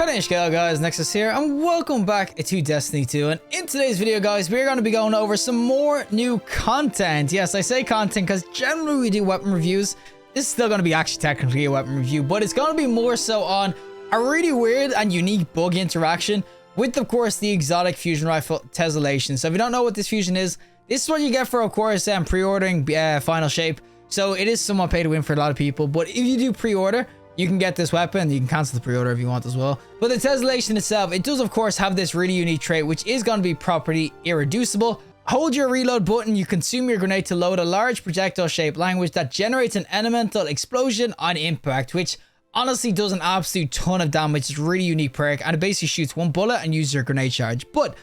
Cutting scale guys, Nexas here, and welcome back to Destiny 2. And in today's video guys, we're going to be going over some more new content. Yes, I say content because generally we do weapon reviews. This is still going to be actually technically a weapon review, but it's going to be more so on a really weird and unique bug interaction with, of course, the exotic fusion rifle Tessellation. So if you don't know what this fusion is, this is what you get for, of course, pre-ordering Final Shape. So it is somewhat pay to win for a lot of people, but if you do pre-order, you can get this weapon. You can cancel the pre-order if you want as well. But the Tessellation itself, it does of course have this really unique trait, which is going to be property irreducible. Hold your reload button, you consume your grenade to load a large projectile shaped language that generates an elemental explosion on impact, which honestly does an absolute ton of damage. It's a really unique perk, and it basically shoots one bullet and uses your grenade charge. But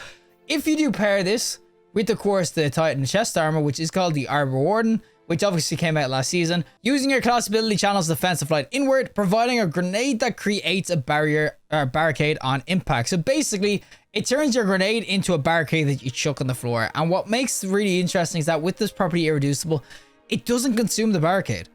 if you do pair this with, of course, the Titan chest armor, which is called the Arbor Warden, which obviously came out last season, using your class ability channels defensive flight inward, providing a grenade that creates a barricade on impact. So basically, it turns your grenade into a barricade that you chuck on the floor. And what makes it really interesting is that with this property irreducible, it doesn't consume the barricade.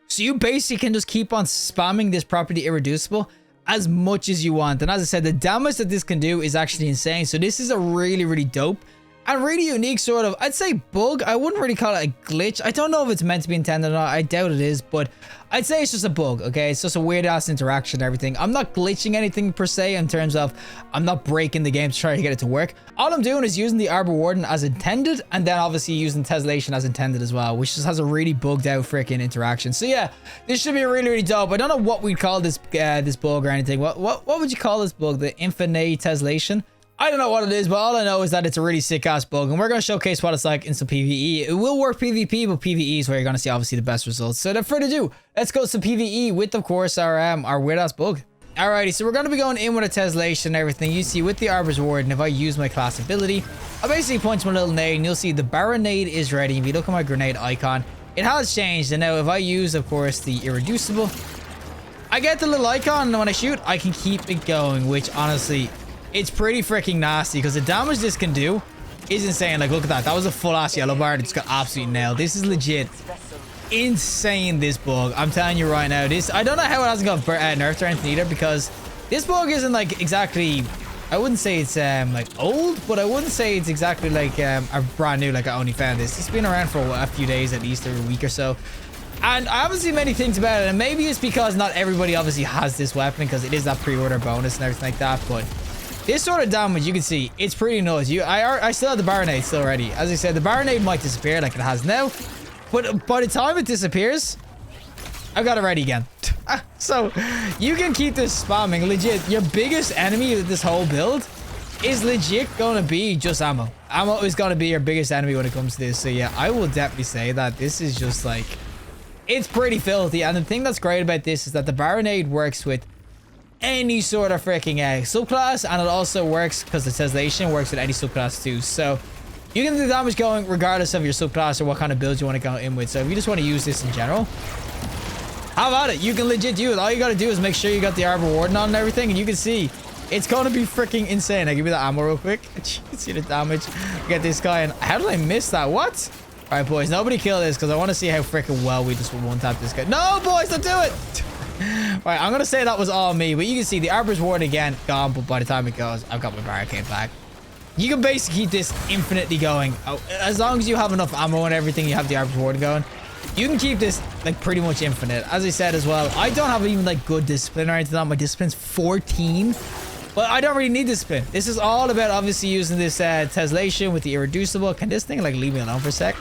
So you basically can just keep on spamming this property irreducible as much as you want. And as I said, the damage that this can do is actually insane. So this is a really dope and really unique sort of, I'd say, bug. I wouldn't really call it a glitch. I don't know if it's meant to be intended or not. I doubt it is, but I'd say it's just a bug, okay? It's just a weird ass interaction and everything. I'm not glitching anything per se in terms of I'm not breaking the game to try to get it to work. All I'm doing is using the Arbor Warden as intended, and then obviously using Tessellation as intended as well, which just has a really bugged out freaking interaction. So yeah, this should be really dope. I don't know what we'd call this this bug or anything. What would you call this bug? The infinite Tessellation? I don't know what it is, but all I know is that it's a really sick ass bug, and we're going to showcase what it's like in some PvE. It will work PvP, but PvE is where you're going to see obviously the best results. So without further ado, let's go to PvE with, of course, our weird ass bug. Alrighty, so we're going to be going in with a Tessellation and everything. You see with the Arbor's Warden, if I use my class ability, I basically punch my little nade, and you'll see the Baronade is ready. If you look at my grenade icon, it has changed, and now if I use, of course, the irreducible, I get the little icon, and when I shoot, I can keep it going, which honestly, it's pretty freaking nasty because the damage this can do is insane. Like, look at that. That was a full ass yellow bar that just got absolutely nailed. This is legit insane, this bug. I'm telling you right now. This, I don't know how it hasn't got nerfed or anything either, because this bug isn't like exactly, I wouldn't say it's like old, but I wouldn't say it's exactly like a brand new, like I only found this. It's been around for a few days at least, or a week or so. And I haven't seen many things about it, and maybe it's because not everybody obviously has this weapon because it is that pre-order bonus and everything like that, but this sort of damage, you can see, it's pretty nuts. I still have the Baronade still ready. As I said, the Baronade might disappear like it has now, but by the time it disappears, I've got it ready again. So you can keep this spamming. Legit, your biggest enemy of this whole build is legit going to be just ammo. Ammo is going to be your biggest enemy when it comes to this. So yeah, I will definitely say that this is just like, it's pretty filthy. And the thing that's great about this is that the Baronade works with any sort of freaking subclass, and it also works because the Tessellation works with any subclass too. So you can do the damage going regardless of your subclass or what kind of build you want to go in with. So if you just want to use this in general, how about it? You can legit do it. All you got to do is make sure you got the Arbor Warden on and everything, and you can see it's going to be freaking insane. I'll give you the ammo real quick. You can see the damage. Get this guy, and how did I miss that? What? All right, boys, nobody kill this because I want to see how freaking well we just one tap this guy. No, boys, don't do it. Right, I'm gonna say that was all me, but you can see the Arbor's Warden again gone, but by the time it goes, I've got my barricade back. You can basically keep this infinitely going. As long as you have enough ammo and everything, you have the Arbor's Warden going, you can keep this like pretty much infinite. As I said as well, I don't have even like good discipline or anything on. My discipline's 14, but I don't really need discipline. This is all about obviously using this Tessellation with the irreducible. Can this thing like leave me alone for a sec?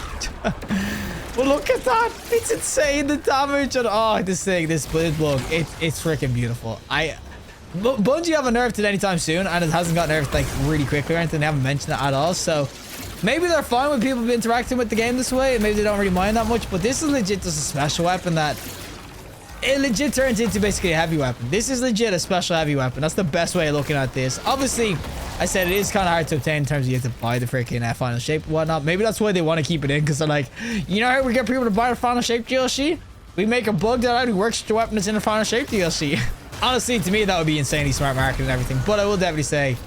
Well, look at that. It's insane, the damage. And oh, this bug, it's freaking beautiful. Bungie haven't nerfed it anytime soon, and it hasn't got nerfed like really quickly or anything. They haven't mentioned it at all. So maybe they're fine with people interacting with the game this way, and maybe they don't really mind that much. But this is legit just a special weapon that it legit turns into basically a heavy weapon. This is legit a special heavy weapon. That's the best way of looking at this. Obviously, I said it is kind of hard to obtain in terms of you have to buy the freaking Final Shape and whatnot. Maybe that's why they want to keep it in, because they're like, you know how we get people to buy the Final Shape DLC? We make a bug that out who works with the weapon that's in the Final Shape DLC. Honestly, to me, that would be insanely smart marketing and everything. But I will definitely say,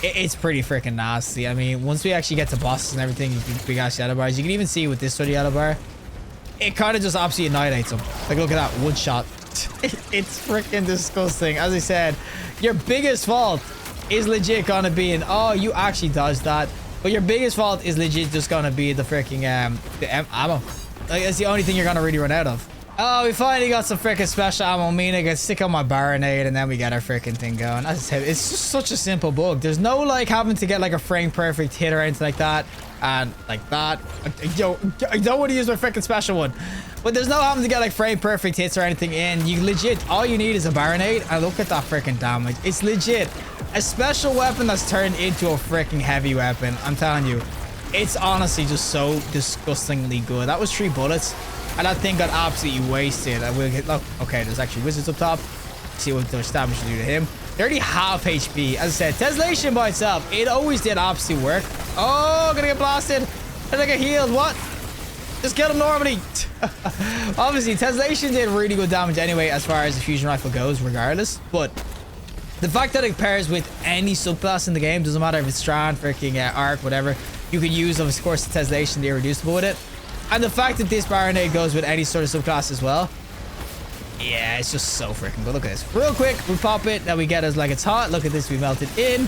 it's pretty freaking nasty. I mean, once we actually get to bosses and everything, big ass yellow bars, you can even see with this sort of yellow bar, it kind of just absolutely annihilates them. Like, look at that, one shot. It's freaking disgusting. As I said, your biggest fault is legit gonna be in, oh, you actually dodged that. But your biggest fault is legit just gonna be the freaking ammo. Like, that's the only thing you're gonna really run out of. Oh, we finally got some freaking special ammo. Me and I can stick on my baronade and then we get our freaking thing going. As I said, it's just such a simple bug. There's no like having to get like a frame perfect hit or anything like that. And like that. Yo, I don't want to use my freaking special one. But there's no having to get like frame perfect hits or anything in. You legit, all you need is a baronade. And look at that freaking damage. It's legit a special weapon that's turned into a freaking heavy weapon. I'm telling you, it's honestly just so disgustingly good. That was 3 bullets. And that thing got absolutely wasted. I will get, look, okay, there's actually wizards up top. See what the damage to do to him. They're already half HP. As I said, Tessellation by itself, it always did absolute work. Oh, gonna get blasted. I think I healed. What? Just kill him normally. Obviously, Tessellation did really good damage anyway, as far as the fusion rifle goes, regardless. But the fact that it pairs with any subclass in the game, doesn't matter if it's Strand, freaking Arc, whatever, you could use, of course, the Tessellation, the irreducible with it. And the fact that this baronade goes with any sort of subclass as well. Yeah, it's just so freaking good. Look at this. Real quick, we pop it. Then we get us like it's hot. Look at this. We melt it in.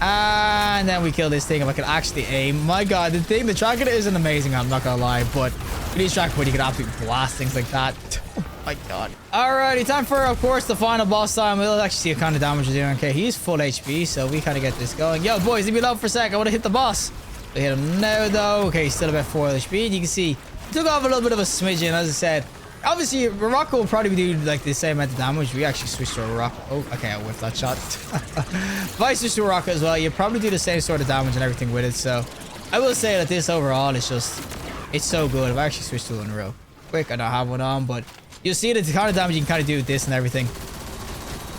And then we kill this thing. If I can actually aim. My God, the tracker isn't amazing. I'm not going to lie. But with these tracker, you can absolutely blast things like that. Oh my God. Alrighty, time for, of course, the final boss time. We'll actually see what kind of damage we're doing. Okay, he's full HP. So we kind of get this going. Yo, boys, leave me alone for a sec. I want to hit the boss. We hit him now, though. Okay, he's still about 4 HP. You can see he took off a little bit of a smidgen, as I said. Obviously, Morocco will probably do like the same amount of damage. We actually switched to a rock. Oh, okay, I whiffed that shot. If I switch to a rocket as well, you probably do the same sort of damage and everything with it. So I will say that this overall is just, it's so good. I've actually switched to one real quick. I don't have one on, but you'll see the kind of damage you can kind of do with this and everything.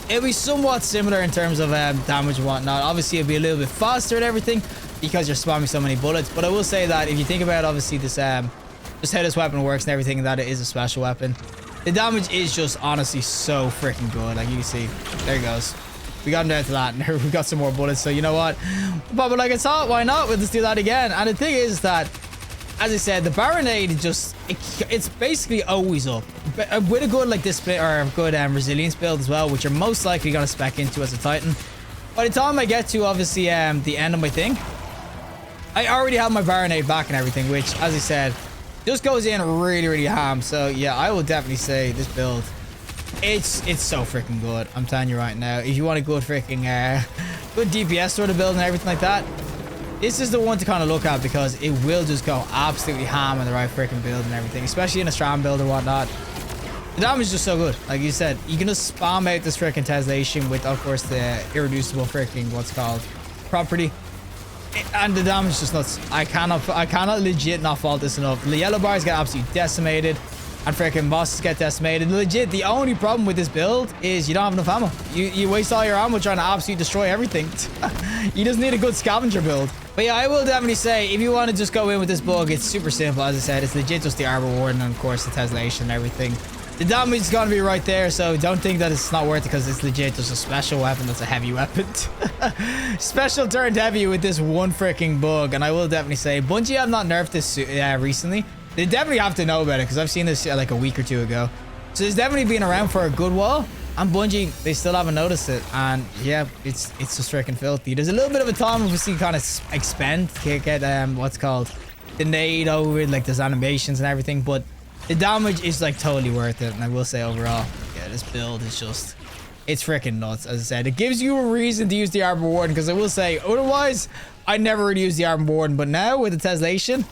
It'll be somewhat similar in terms of damage and whatnot. Obviously, it'll be a little bit faster and everything because you're spamming so many bullets. But I will say that if you think about obviously this just how this weapon works and everything, that it is a special weapon, the damage is just honestly so freaking good. Like you can see, there he goes. We got him down to that, and we got some more bullets. So you know what, but like it's hot, why not? We'll just do that again. And the thing is that, as I said, the baronade just it's basically always up with a good like display or a good resilience build as well, which you're most likely gonna spec into as a Titan. By the time I get to obviously the end of my thing, I already have my baronade back and everything, which, as I said, just goes in really ham. So yeah, I will definitely say this build, it's so freaking good. I'm telling you right now, if you want a good freaking good DPS sort of build and everything like that, this is the one to kind of look at, because it will just go absolutely ham in the right freaking build and everything, especially in a strand build or whatnot. The damage is just so good. Like you said, you can just spam out this freaking Tessellation with, of course, the irreducible freaking what's called property. And the damage is just nuts. I cannot legit not fault this enough. The yellow bars get absolutely decimated, and freaking bosses get decimated. Legit, the only problem with this build is you don't have enough ammo. You waste all your ammo trying to absolutely destroy everything. You just need a good scavenger build. But yeah, I will definitely say, if you want to just go in with this bug, it's super simple. As I said, it's legit just the arbor warden and of course the Tessellation and everything. The damage is going to be right there, so don't think that it's not worth it, because it's legit just a special weapon that's a heavy weapon. Special turned heavy with this one freaking bug. And I will definitely say, Bungie have not nerfed this recently. They definitely have to know about it, because I've seen this like a week or two ago. So it's definitely been around for a good while. And Bungie, they still haven't noticed it. And yeah, it's just freaking filthy. There's a little bit of a time, obviously, kind of expend to get what's called the nade over it, like there's animations and everything, but the damage is like totally worth it. And I will say overall, yeah, this build is just, it's freaking nuts. As I said, it gives you a reason to use the arbor warden, because I will say otherwise I never really use the arbor warden, but now with the Tessellation,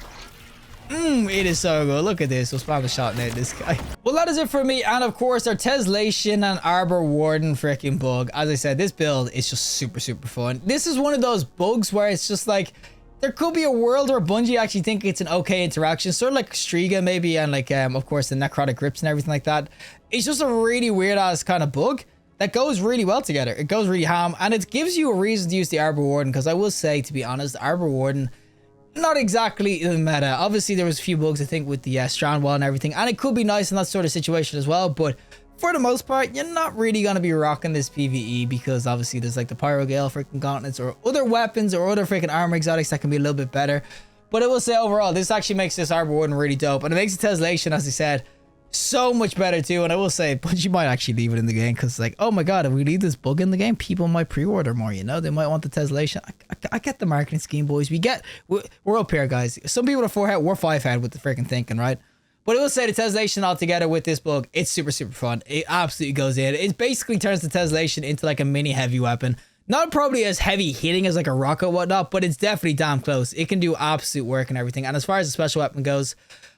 it is so good. Look at this. We'll spam a shot now at this guy. Well, that is it for me, and of course our Tessellation and arbor warden freaking bug. As I said, this build is just super fun. This is one of those bugs where it's just like, there could be a world where Bungie actually think it's an okay interaction, sort of like Striga maybe, and like of course the necrotic grips and everything like that. It's just a really weird ass kind of bug that goes really well together. It goes really ham, and it gives you a reason to use the arbor warden, because I will say, to be honest, the arbor warden, not exactly the meta. Obviously there was a few bugs I think with the strand wall and everything, and it could be nice in that sort of situation as well, but for the most part, you're not really going to be rocking this PvE, because obviously there's like the Pyrogale freaking gauntlets or other weapons or other freaking armor exotics that can be a little bit better. But I will say overall, this actually makes this arbor warden really dope, and it makes the Tessellation, as I said, so much better too. And I will say, but you might actually leave it in the game because, like, oh my god, if we leave this bug in the game, people might pre-order more. You know, they might want the tessellation. I get the marketing scheme, boys. We're up here, guys. Some people are 4-head, we're 5-head with the freaking thinking, right? But I will say the tessellation altogether with this bug, it's super fun. It absolutely goes in. It basically turns the tessellation into like a mini heavy weapon. Not probably as heavy hitting as like a rocket or whatnot, but it's definitely damn close. It can do absolute work and everything. And as far as the special weapon goes,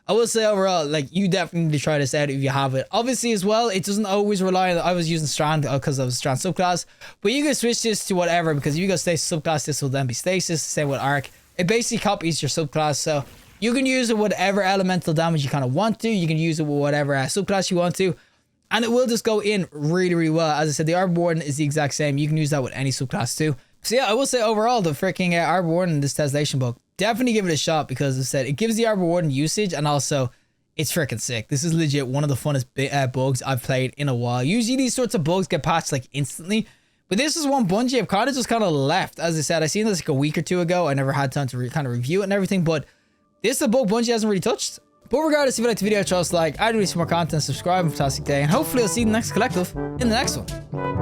I will say overall, like, you definitely need to try this out if you have it. Obviously as well, it doesn't always rely on, I was using Strand because I was Strand subclass, but you can switch this to whatever, because if you go stasis subclass, this will then be stasis. Same with arc. It basically copies your subclass, so you can use it with whatever elemental damage you kind of want to. You can use it with whatever subclass you want to. And it will just go in really well. As I said, the arbor warden is the exact same. You can use that with any subclass too. So yeah, I will say overall, the freaking arbor warden in this tessellation book, definitely give it a shot, because as I said, it gives the arbor warden usage, and also it's freaking sick. This is legit one of the funnest bugs I've played in a while. Usually these sorts of bugs get patched like instantly, but this is one Bungie I've kind of left. As I said, I seen this like a week or two ago. I never had time to kind of review it and everything, but this is a bug Bungie hasn't really touched. But regardless, if you liked the video, trust like, I'd release some more content, subscribe, and fantastic day, and hopefully I'll see you in the next collective in the next one.